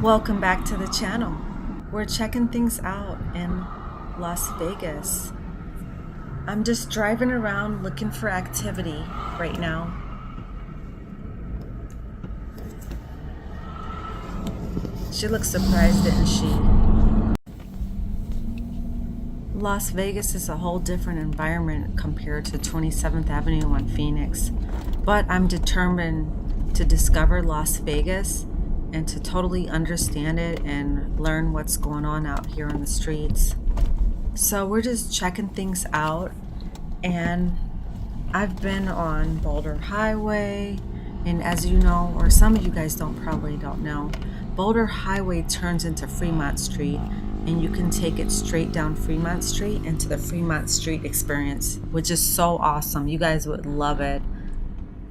Welcome back to the channel. We're checking things out in Las Vegas. I'm just driving around looking for activity right now. She looks surprised, didn't she? Las Vegas is a whole different environment compared to 27th Avenue in Phoenix, but I'm determined to discover Las Vegas and to totally understand it and learn what's going on out here on the streets. So we're just checking things out, and I've been on Boulder Highway, and as you know, or some of you guys probably don't know, Boulder Highway turns into Fremont Street, and you can take it straight down Fremont Street into the Fremont Street experience, which is so awesome. You guys would love it.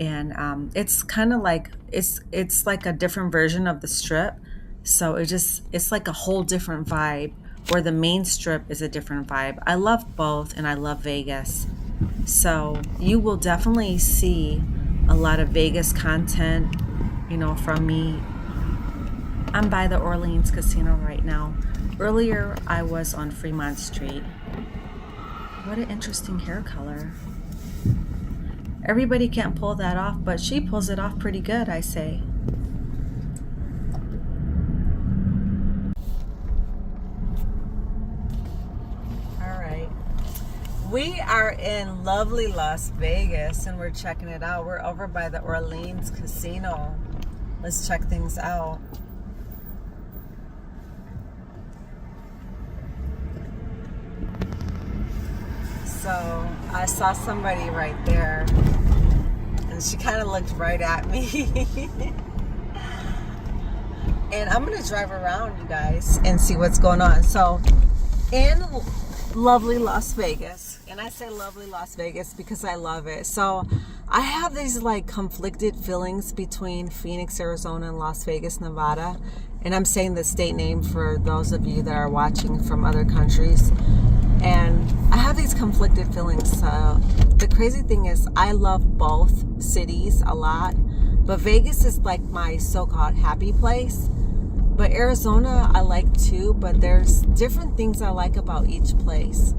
And it's kind of like it's like a different version of the strip, so it's like a whole different vibe, where the main strip is a different vibe. I love both, and I love Vegas, so you will definitely see a lot of Vegas content, from me. I'm by the Orleans Casino right now. Earlier I was on Fremont Street. What an interesting hair color. Everybody can't pull that off, but she pulls it off pretty good, I say. All right. We are in lovely Las Vegas, and we're checking it out. We're over by the Orleans Casino. Let's check things out. So I saw somebody right there, and she kind of looked right at me. And I'm going to drive around, you guys, and see what's going on. So in lovely Las Vegas, and I say lovely Las Vegas because I love it. So I have these like conflicted feelings between Phoenix, Arizona, and Las Vegas, Nevada. And I'm saying the state name for those of you that are watching from other countries. And I have these conflicted feelings. The crazy thing is, I love both cities a lot, but Vegas is like my so-called happy place. But Arizona I like too, but there's different things I like about each place.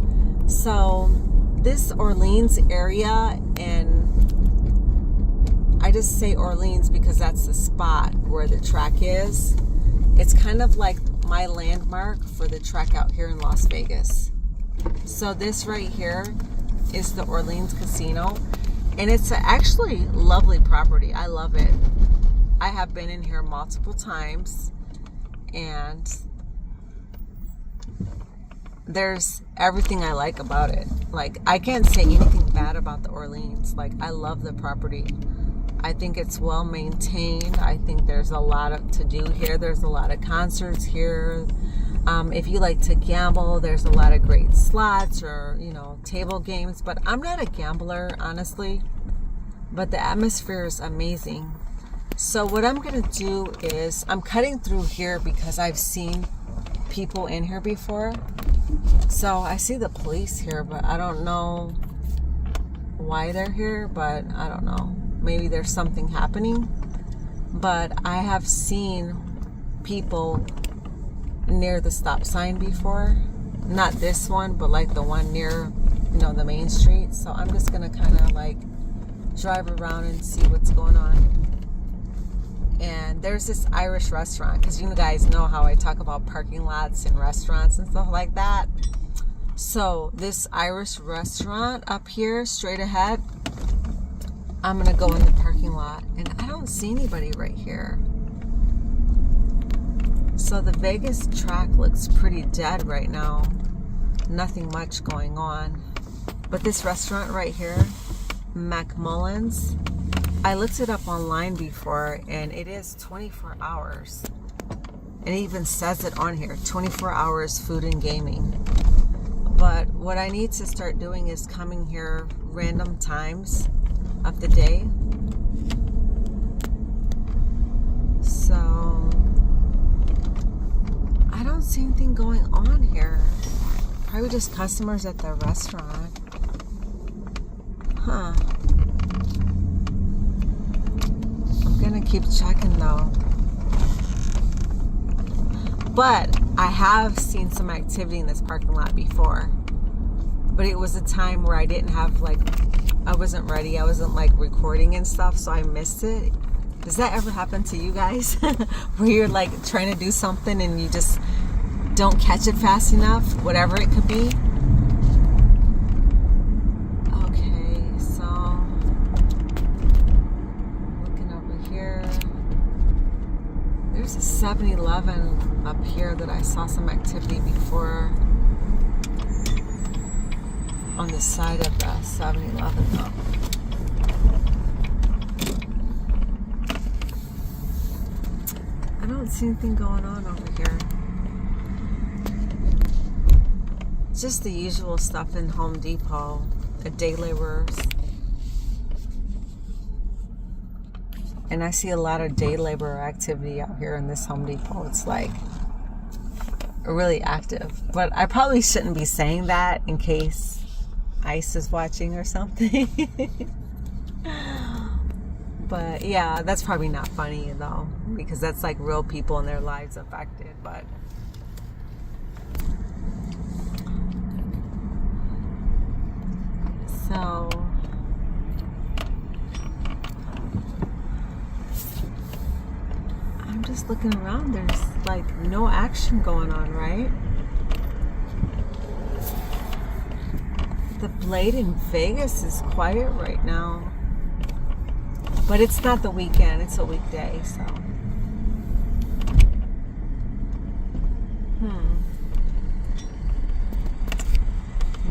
So this Orleans area, and I just say Orleans because that's the spot where the track is. It's kind of like my landmark for the track out here in Las Vegas. So this right here is the Orleans Casino, and it's actually lovely property. I love it. I have been in here multiple times, and there's everything I like about it. Like, I can't say anything bad about the Orleans. Like, I love the property. I think it's well maintained. I think there's a lot to do here. There's a lot of concerts here. If you like to gamble, there's a lot of great slots or, table games. But I'm not a gambler, honestly. But the atmosphere is amazing. So what I'm going to do is, I'm cutting through here because I've seen people in here before. So I see the police here, but I don't know why they're here. But I don't know. Maybe there's something happening. But I have seen people near the stop sign before. Not this one, but like the one near, the main street. So I'm just going to kind of like drive around and see what's going on. And there's this Irish restaurant, because you guys know how I talk about parking lots and restaurants and stuff like that. So this Irish restaurant up here, straight ahead, I'm going to go in the parking lot, and I don't see anybody right here. So the Vegas track looks pretty dead right now. Nothing much going on. But this restaurant right here, McMullen's, I looked it up online before, and it is 24 hours. It even says it on here, 24 hours food and gaming. But what I need to start doing is coming here random times of the day. So I don't see anything going on here. Probably just customers at the restaurant. Huh. I'm gonna keep checking though. But I have seen some activity in this parking lot before. But it was a time where I didn't have, like, I wasn't ready. I wasn't, like, recording and stuff, so I missed it. Does that ever happen to you guys? Where you're, like, trying to do something and you just don't catch it fast enough? Whatever it could be. Okay, so looking over here. There's a 7-Eleven up here that I saw some activity before. On the side of the 7-Eleven though. I don't see anything going on over here. Just the usual stuff in Home Depot. The day laborers. And I see a lot of day labor activity out here in this Home Depot. It's like really active. But I probably shouldn't be saying that in case ICE is watching or something. But yeah, that's probably not funny though, because that's like real people and their lives affected. But so I'm just looking around. There's like no action going on, right? The Blade in Vegas is quiet right now. But it's not the weekend, it's a weekday, so.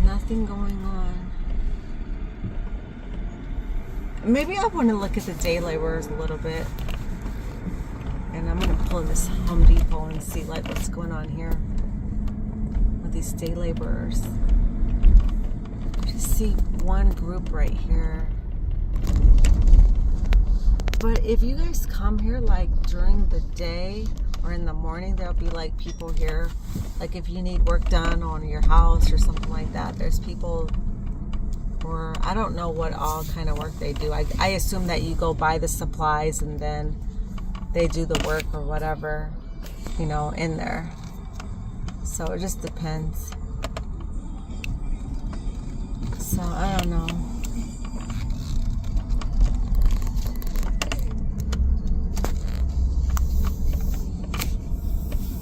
Nothing going on. Maybe I want to look at the day laborers a little bit. And I'm going to pull in this Home Depot and see like what's going on here with these day laborers. See one group right here. But if you guys come here like during the day or in the morning, there'll be like people here. Like if you need work done on your house or something like that, there's people. Or I don't know what all kind of work they do. I assume that you go buy the supplies and then they do the work or whatever, you know, in there. So it just depends. So I don't know.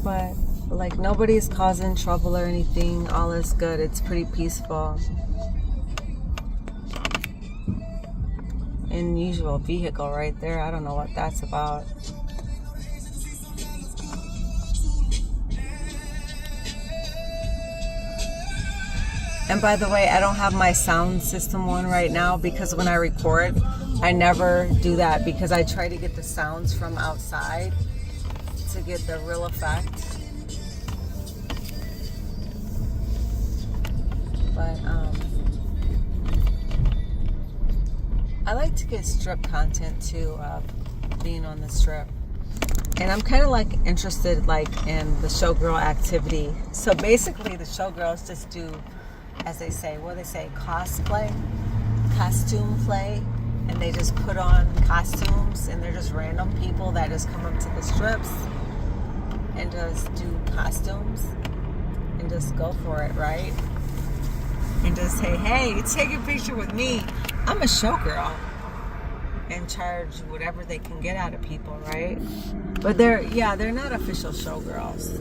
But like nobody's causing trouble or anything. All is good. It's pretty peaceful. Unusual vehicle right there. I don't know what that's about. And by the way, I don't have my sound system on right now because when I record, I never do that because I try to get the sounds from outside to get the real effect. But I like to get strip content too, being on the strip. And I'm kind of like interested like in the showgirl activity. So basically the showgirls just do, as they say, what do they say, cosplay, costume play, and they just put on costumes, and they're just random people that just come up to the strips and just do costumes and just go for it, right? And just say, hey, take a picture with me. I'm a showgirl, and charge whatever they can get out of people, right? But they're not official showgirls.